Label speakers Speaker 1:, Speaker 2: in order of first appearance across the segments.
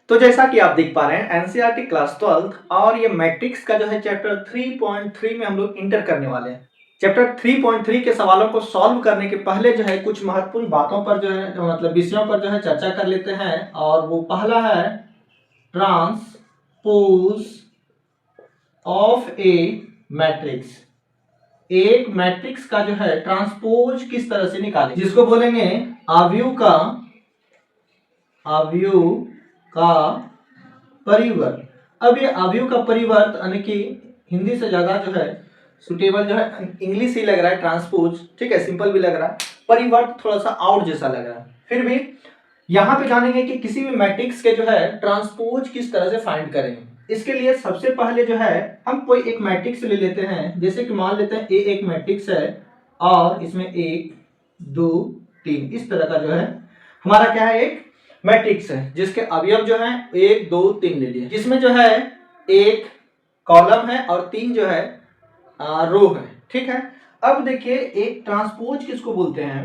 Speaker 1: तो जैसा कि आप देख पा रहे हैं एनसीईआरटी क्लास 12 और ये मैट्रिक्स का जो है चैप्टर 3.3 में हम लोग इंटर करने वाले हैं। चैप्टर 3.3 के सवालों को सॉल्व करने के पहले जो है कुछ महत्वपूर्ण बातों पर जो है मतलब विषयों पर जो है चर्चा कर लेते हैं और वो पहला है ट्रांसपोज ऑफ ए मैट्रिक्स। एक मैट्रिक्स का जो है ट्रांसपोज किस तरह से निकालें, जिसको बोलेंगे अवयव का परिवर्त। अब ये अवयव का परिवर्त यानी कि हिंदी से ज्यादा जो है सुटेबल जो है इंग्लिश ही लग रहा है ट्रांसपोज, ठीक है, सिंपल भी लग रहा है, परिवर्त थोड़ा सा आउट जैसा लग रहा है। फिर भी यहाँ पे जानेंगे कि किसी भी मैट्रिक्स के जो है ट्रांसपोज किस तरह से फाइंड करेंगे। इसके लिए सबसे पहले जो है हम कोई एक मैट्रिक्स ले लेते हैं, जैसे कि मान लेते हैं ए एक मैट्रिक्स है और इसमें 1 2 3 इस तरह का जो है हमारा क्या है एक मैट्रिक्स है, जिसके अवयव जो है 1 2 3 ले लिए, जिसमें जो है एक कॉलम है और 3 जो है रो है, ठीक है। अब देखिए एक ट्रांसपोज किसको बोलते हैं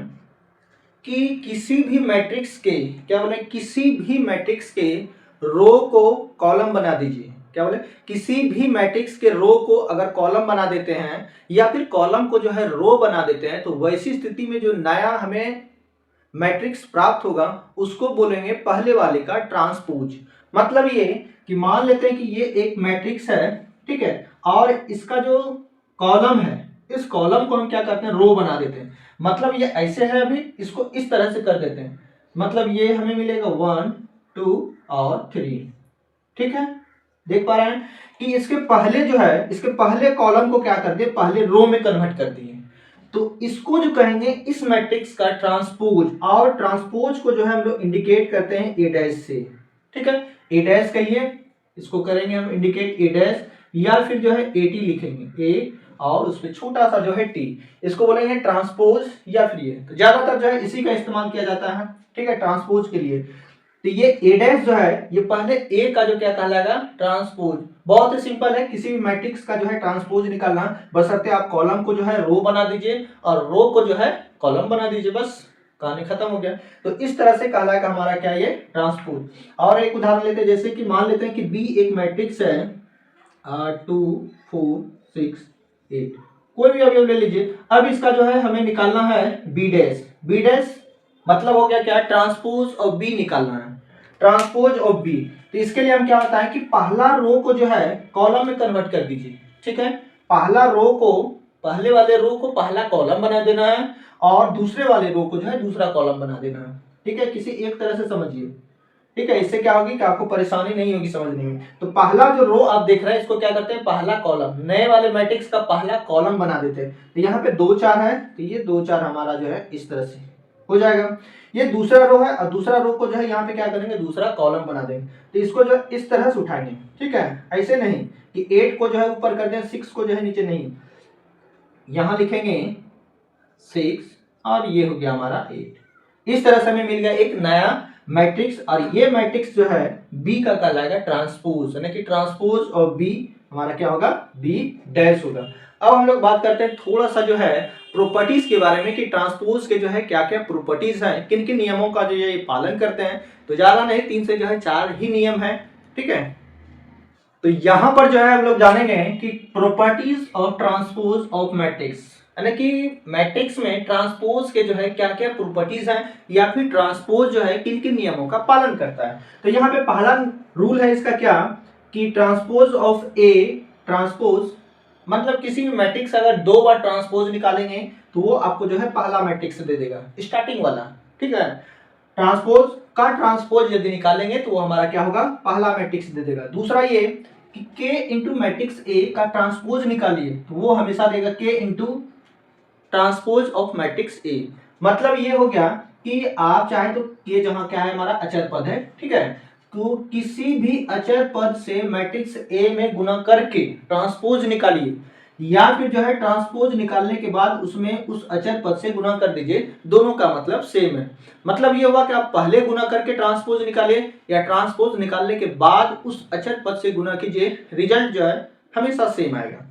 Speaker 1: कि किसी भी मैट्रिक्स के क्या बोले, किसी भी मैट्रिक्स के रो को कॉलम बना दीजिए। क्या बोले, किसी भी मैट्रिक्स के रो को अगर कॉलम बना देते हैं या फिर कॉलम को जो है रो बना देते हैं, तो वैसी स्थिति में जो नया हमें मैट्रिक्स प्राप्त होगा उसको बोलेंगे पहले वाले का ट्रांसपोज। मतलब ये कि मान लेते हैं कि ये एक मैट्रिक्स है, ठीक है, और इसका जो कॉलम है इस कॉलम को हम क्या करते हैं, रो बना देते हैं। मतलब ये ऐसे है, अभी इसको इस तरह से कर देते हैं, मतलब ये हमें मिलेगा 1 2 और 3, ठीक है। देख पा रहे हैं कि इसके पहले जो है इसके पहले कॉलम को क्या कर दिए, पहले रो में कन्वर्ट कर दिए। तो इसको जो कहेंगे इस मैट्रिक्स का ट्रांसपोज, और ट्रांसपोज को जो है हम लोग इंडिकेट करते हैं ए डैश से, ठीक है। ए डैश कहिए, इसको करेंगे हम इंडिकेट ए डैश, या फिर जो है ए टी लिखेंगे, ए और उस पर छोटा सा जो है टी, इसको बोलेंगे ट्रांसपोज या फिर ये। तो ज्यादातर जो है इसी का इस्तेमाल किया जाता है, ठीक है, ट्रांसपोज के लिए। तो ये ए डैश जो है ये पहले ए का जो क्या कहलाएगा, ट्रांसपोज। बहुत ही सिंपल है, किसी भी मैट्रिक्स का जो है ट्रांसपोज निकालना, बशर्ते आप कॉलम को जो है रो बना दीजिए और रो को जो है कॉलम बना दीजिए, बस कहानी खत्म हो गया। तो इस तरह से कहलाएगा हमारा क्या, ये ट्रांसपोज। और एक उदाहरण लेते हैं, जैसे कि मान लेते हैं कि बी एक मैट्रिक्स है 2 4 6 8, कोई भी अवयव ले लीजिए। अब इसका जो है हमें निकालना है बी डैश। बी डैश मतलब हो गया क्या, ट्रांसपोज ऑफ बी निकालना है, ट्रांसपोज ऑफ बी। तो इसके लिए हम क्या होता है कि पहला रो को जो है कॉलम में कन्वर्ट कर दीजिए, ठीक है। पहला रो को, पहले वाले रो को पहला कॉलम बना देना है और दूसरे वाले रो को जो है दूसरा कॉलम बना देना है, ठीक है। किसी एक तरह से समझिए, ठीक है, इससे क्या होगी कि आपको परेशानी नहीं होगी समझने में। तो पहला जो रो आप देख रहे हैं इसको क्या करते हैं, पहला कॉलम, नए वाले मैट्रिक्स का पहला कॉलम बना देते हैं। तो यहाँ पे 2 4 है, तो ये 2 4 हमारा जो है इस तरह से हो जाएगा। ये दूसरा रो है और दूसरा रो को जो है यहाँ पे क्या करेंगे, दूसरा कॉलम बना देंगे। तो इसको जो इस तरह से उठाएंगे, ठीक है, ऐसे नहीं कि 8 को जो है ऊपर कर दें, 6 को जो है नीचे नहीं, यहाँ लिखेंगे 6 और ये हो गया हमारा 8। इस तरह से हमें मिल गया एक नया मैट्रिक्स, और ये मैट्रिक्स जो है बी का कहलाएगा ट्रांसपोज, यानी कि ट्रांसपोज ऑफ बी हमारा क्या होगा, बी डैश होगा। अब हम लोग बात करते हैं थोड़ा सा जो है प्रॉपर्टीज के बारे में कि ट्रांसपोज के जो है क्या क्या प्रॉपर्टीज हैं, किन किन नियमों का जो ये पालन करते हैं। तो ज्यादा नहीं, 3 से जो है 4 ही नियम है, ठीक है। तो यहां पर जो है हम लोग जानेंगे कि properties of transpose of matrix, यानी कि मैट्रिक्स में ट्रांसपोज के जो है क्या क्या प्रॉपर्टीज हैं, या फिर ट्रांसपोज जो है किन किन नियमों का पालन करता है। तो यहाँ पे पहला रूल है इसका क्या, कि ट्रांसपोज ऑफ ए, ट्रांसपोज मतलब किसी भी मैट्रिक्स अगर 2 बार ट्रांसपोज निकालेंगे तो वो आपको जो है पहला मैट्रिक्स दे देगा, स्टार्टिंग वाला, ठीक है। ट्रांसपोज का ट्रांसपोज यदि निकालेंगे तो वो हमारा क्या होगा, पहला मैट्रिक्स दे देगा। दूसरा ये कि k इंटू मैट्रिक्स ए का ट्रांसपोज निकालिए तो वो हमेशा देगा k into transpose of matrix A. मतलब ये हो गया कि आप चाहे तो k जहां क्या है हमारा अचर पद है, ठीक है, तो किसी भी अचर पद से मैट्रिक्स ए में गुना करके ट्रांसपोज निकालिए, या फिर जो है ट्रांसपोज निकालने के बाद उसमें उस अचर पद से गुना कर दीजिए, दोनों का मतलब सेम है। मतलब ये हुआ कि आप पहले गुना करके ट्रांसपोज निकालिए या ट्रांसपोज निकालने के बाद उस अचर पद से गुना कीजिए, रिजल्ट जो है हमेशा सेम आएगा।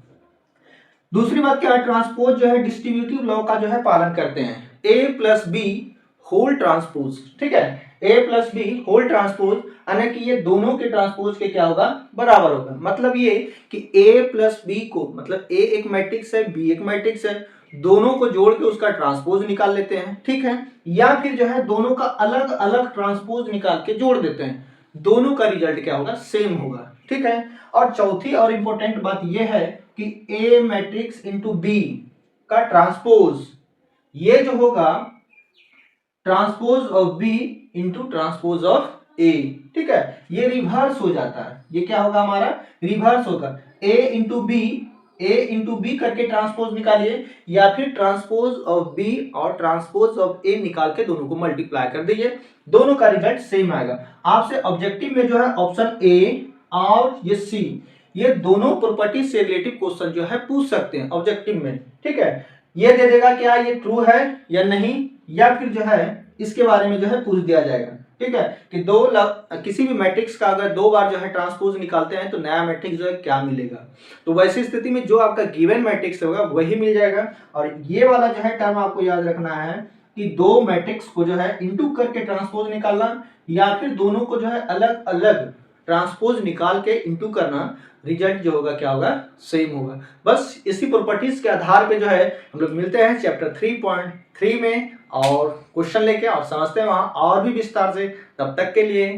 Speaker 1: दूसरी बात क्या है, ट्रांसपोज जो है डिस्ट्रीब्यूटिव लॉ का जो है पालन करते हैं, a plus B whole transpose, ठीक है। A plus B whole transpose, यानी कि ये दोनों के ट्रांसपोज के क्या होगा, बराबर होगा। मतलब ये कि ए प्लस बी को, मतलब ए एक मैट्रिक्स है, बी एक मैट्रिक्स है, दोनों को जोड़ के उसका ट्रांसपोज निकाल लेते हैं, ठीक है। या फिर जो है दोनों का अलग अलग ट्रांसपोज निकाल के जोड़ देते हैं, दोनों का रिजल्ट क्या होगा, सेम होगा, ठीक है। और चौथी और इंपॉर्टेंट बात यह है कि ए मैट्रिक्स इंटू बी का ट्रांसपोज, ये जो होगा transpose of B into transpose of A, ठीक है, ये रिवर्स हो जाता है। ये क्या होगा हमारा, रिवर्स होगा। ए इंटू बी करके ट्रांसपोज निकालिए, या फिर ट्रांसपोज ऑफ बी और ट्रांसपोज ऑफ ए निकाल के दोनों को मल्टीप्लाई कर दीजिए, दोनों का रिजल्ट सेम आएगा। आपसे ऑब्जेक्टिव में जो है ऑप्शन ए और ये सी, ये दोनों प्रॉपर्टी से रिलेटिव क्वेश्चन जो है पूछ सकते हैं ऑब्जेक्टिव में, ठीक है। ये दे देगा क्या ये ट्रू है या नहीं, या फिर जो है इसके बारे में जो है पूछ दिया जाएगा, ठीक है, कि किसी भी मैट्रिक्स का अगर दो बार जो है ट्रांसपोज निकालते हैं तो नया मैट्रिक्स जो है क्या मिलेगा। तो वैसी स्थिति में जो आपका गिवन मैट्रिक्स होगा वही मिल जाएगा। और ये वाला जो है टर्म आपको याद रखना है कि दो मैट्रिक्स को जो है इंटू करके ट्रांसपोज निकालना, या फिर दोनों को जो है अलग अलग ट्रांसपोज निकाल के इंटू करना, रिजल्ट जो होगा क्या होगा, सेम होगा। बस इसी प्रॉपर्टीज के आधार पे जो है हम लोग मिलते हैं चैप्टर 3.3 में और क्वेश्चन लेके और समझते हैं वहां और भी विस्तार से। तब तक के लिए